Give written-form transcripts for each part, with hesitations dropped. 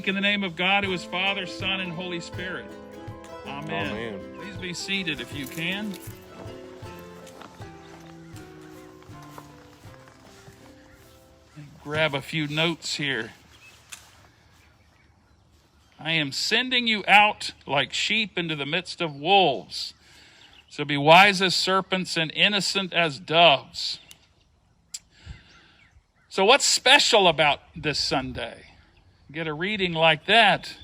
speak in the name of God, who is Father, Son, and Holy Spirit. Amen. Amen. Please be seated if you can. Grab a few notes here. I am sending you out like sheep into the midst of wolves. So be wise as serpents and innocent as doves. So what's special about this Sunday? Get a reading like that.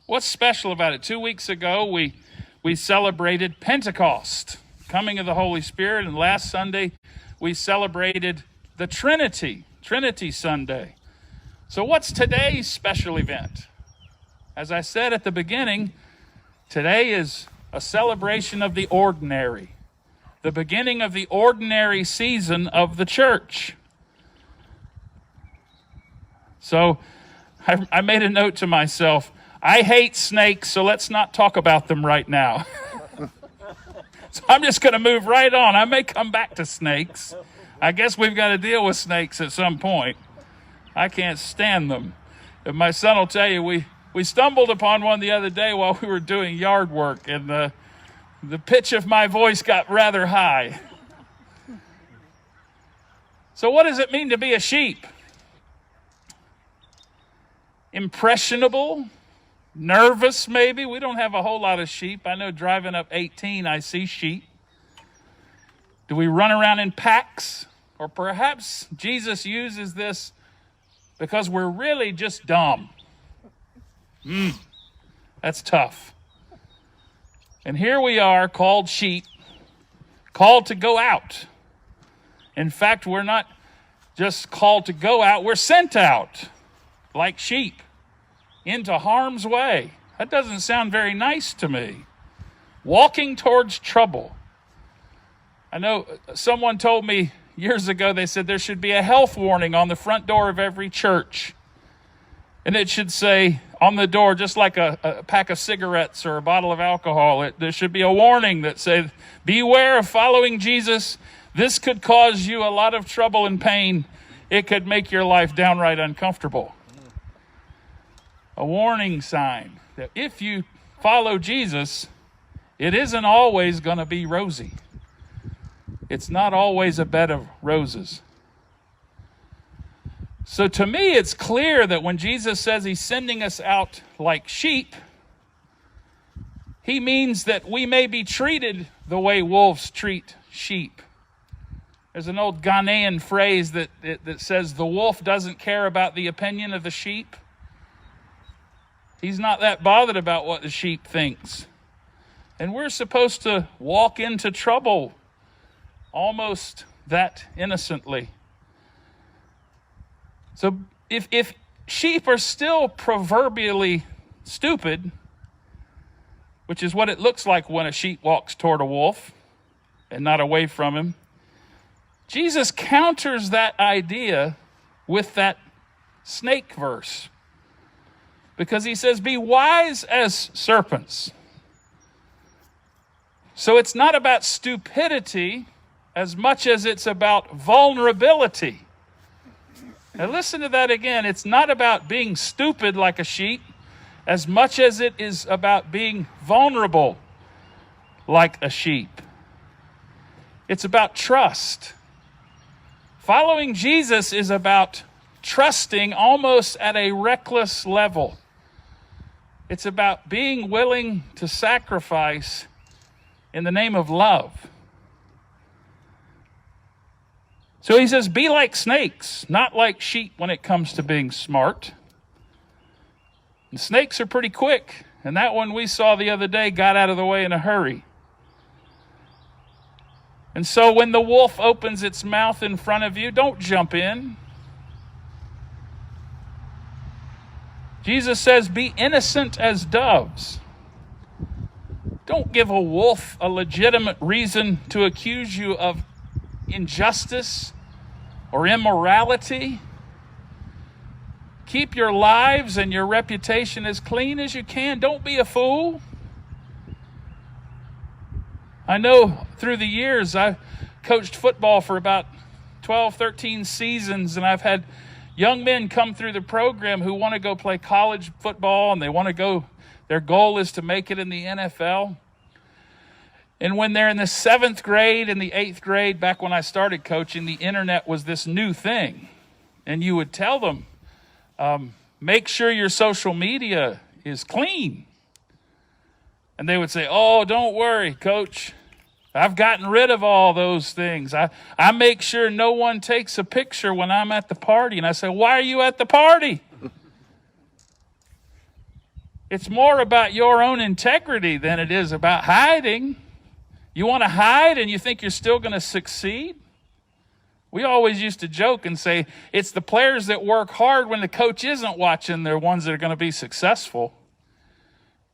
What's special about it? 2 weeks ago, we celebrated Pentecost, coming of the Holy Spirit, and last Sunday we celebrated the Trinity Sunday. So what's today's special event? As I said at the beginning, today is a celebration of the ordinary, the beginning of the ordinary season of the church. So I made a note to myself, I hate snakes, so let's not talk about them right now. So I'm just going to move right on. I may come back to snakes. I guess we've got to deal with snakes at some point. I can't stand them. And my son will tell you, we stumbled upon one the other day while we were doing yard work, and the pitch of my voice got rather high. So what does it mean to be a sheep? Impressionable? Nervous, maybe? We don't have a whole lot of sheep. I know driving up 18, I see sheep. Do we run around in packs? Or perhaps Jesus uses this because we're really just dumb. That's tough. And here we are, called sheep, called to go out. In fact, we're not just called to go out, we're sent out like sheep into harm's way. That doesn't sound very nice to me. Walking towards trouble. I know someone told me years ago, they said there should be a health warning on the front door of every church. And it should say on the door, just like a pack of cigarettes or a bottle of alcohol, there should be a warning that says, beware of following Jesus. This could cause you a lot of trouble and pain. It could make your life downright uncomfortable. A warning sign that if you follow Jesus, it isn't always going to be rosy. It's not always a bed of roses. So to me, it's clear that when Jesus says he's sending us out like sheep, he means that we may be treated the way wolves treat sheep. There's an old Ghanaian phrase that says the wolf doesn't care about the opinion of the sheep. He's not that bothered about what the sheep thinks. And we're supposed to walk into trouble almost that innocently. So if sheep are still proverbially stupid, which is what it looks like when a sheep walks toward a wolf and not away from him, Jesus counters that idea with that snake verse. Because he says, be wise as serpents. So it's not about stupidity as much as it's about vulnerability. Now listen to that again. It's not about being stupid like a sheep as much as it is about being vulnerable like a sheep. It's about trust. Following Jesus is about trusting almost at a reckless level. It's about being willing to sacrifice in the name of love. So he says, be like snakes, not like sheep when it comes to being smart. And snakes are pretty quick, and that one we saw the other day got out of the way in a hurry. And so when the wolf opens its mouth in front of you, don't jump in. Jesus says, be innocent as doves. Don't give a wolf a legitimate reason to accuse you of injustice or immorality. Keep your lives and your reputation as clean as you can. Don't be a fool. I know through the years I've coached football for about 12, 13 seasons, and I've had young men come through the program who want to go play college football, and they want to go, their goal is to make it in the NFL. And when they're in the 7th grade and the 8th grade, back when I started coaching, the internet was this new thing. And you would tell them, make sure your social media is clean. And they would say, oh, don't worry, Coach. I've gotten rid of all those things. I make sure no one takes a picture when I'm at the party. And I say, why are you at the party? It's more about your own integrity than it is about hiding. You want to hide and you think you're still going to succeed? We always used to joke and say, it's the players that work hard when the coach isn't watching, they're ones that are going to be successful.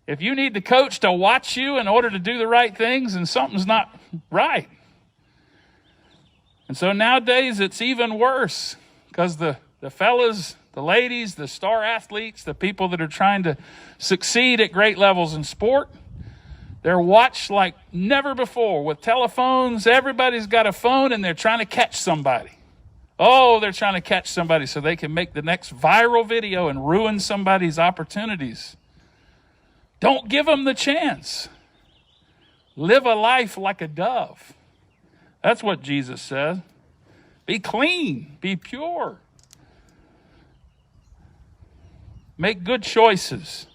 If you need the coach to watch you in order to do the right things, then something's not right. And so nowadays it's even worse because the fellas, the ladies, the star athletes, the people that are trying to succeed at great levels in sport, they're watched like never before with telephones. Everybody's got a phone and they're trying to catch somebody. Oh, they're trying to catch somebody so they can make the next viral video and ruin somebody's opportunities. Don't give them the chance. Live a life like a dove. That's what Jesus said. Be clean, be pure. Make good choices.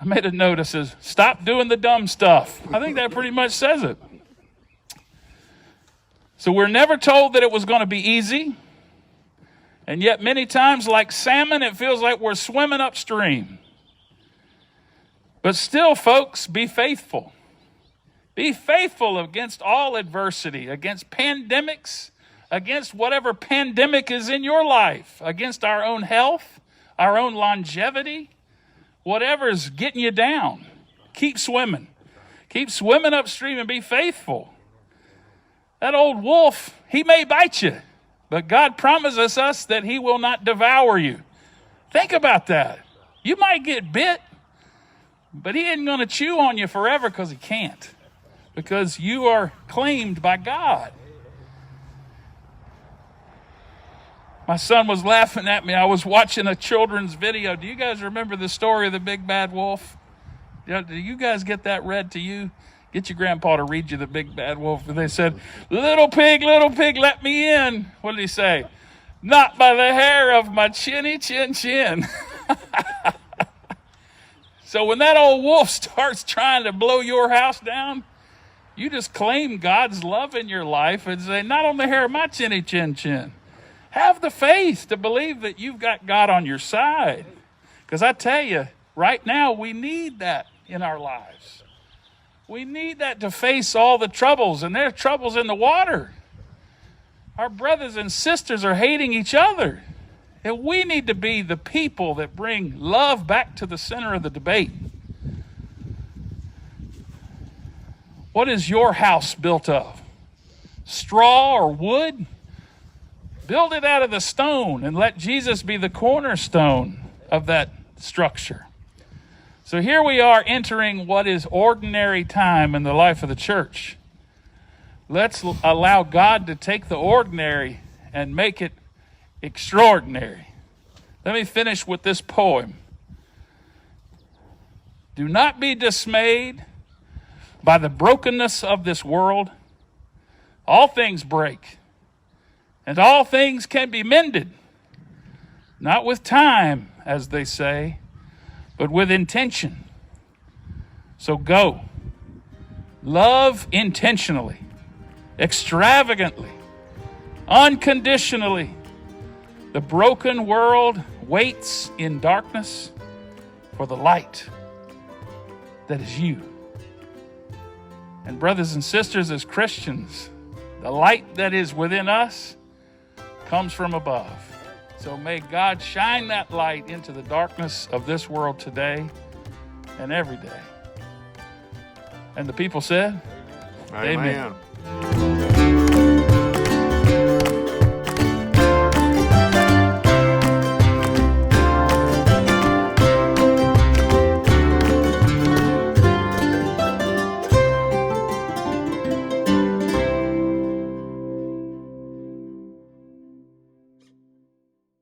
I made a note that says, stop doing the dumb stuff. I think that pretty much says it. So we're never told that it was going to be easy. And yet many times, like salmon, it feels like we're swimming upstream. But still, folks, be faithful. Be faithful against all adversity, against pandemics, against whatever pandemic is in your life, against our own health, our own longevity. Whatever's getting you down, keep swimming. Keep swimming upstream and be faithful. That old wolf, he may bite you, but God promises us that he will not devour you. Think about that. You might get bit, but he isn't going to chew on you forever because he can't, because you are claimed by God. My son was laughing at me. I was watching a children's video. Do you guys remember the story of the big bad wolf? Do you guys get that read to you? Get your grandpa to read you the big bad wolf. And they said, little pig, let me in. What did he say? Not by the hair of my chinny chin chin. So when that old wolf starts trying to blow your house down, you just claim God's love in your life and say, not on the hair of my chinny chin chin. Have the faith to believe that you've got God on your side. Because I tell you, right now, we need that in our lives. We need that to face all the troubles, and there are troubles in the water. Our brothers and sisters are hating each other. And we need to be the people that bring love back to the center of the debate. What is your house built of? Straw or wood? Build it out of the stone and let Jesus be the cornerstone of that structure. So here we are entering what is ordinary time in the life of the church. Let's allow God to take the ordinary and make it extraordinary. Let me finish with this poem. Do not be dismayed by the brokenness of this world. All things break. And all things can be mended, not with time, as they say, but with intention. So go. Love intentionally, extravagantly, unconditionally. The broken world waits in darkness for the light that is you. And brothers and sisters, as Christians, the light that is within us comes from above. So may God shine that light into the darkness of this world today and every day. And the people said, Amen.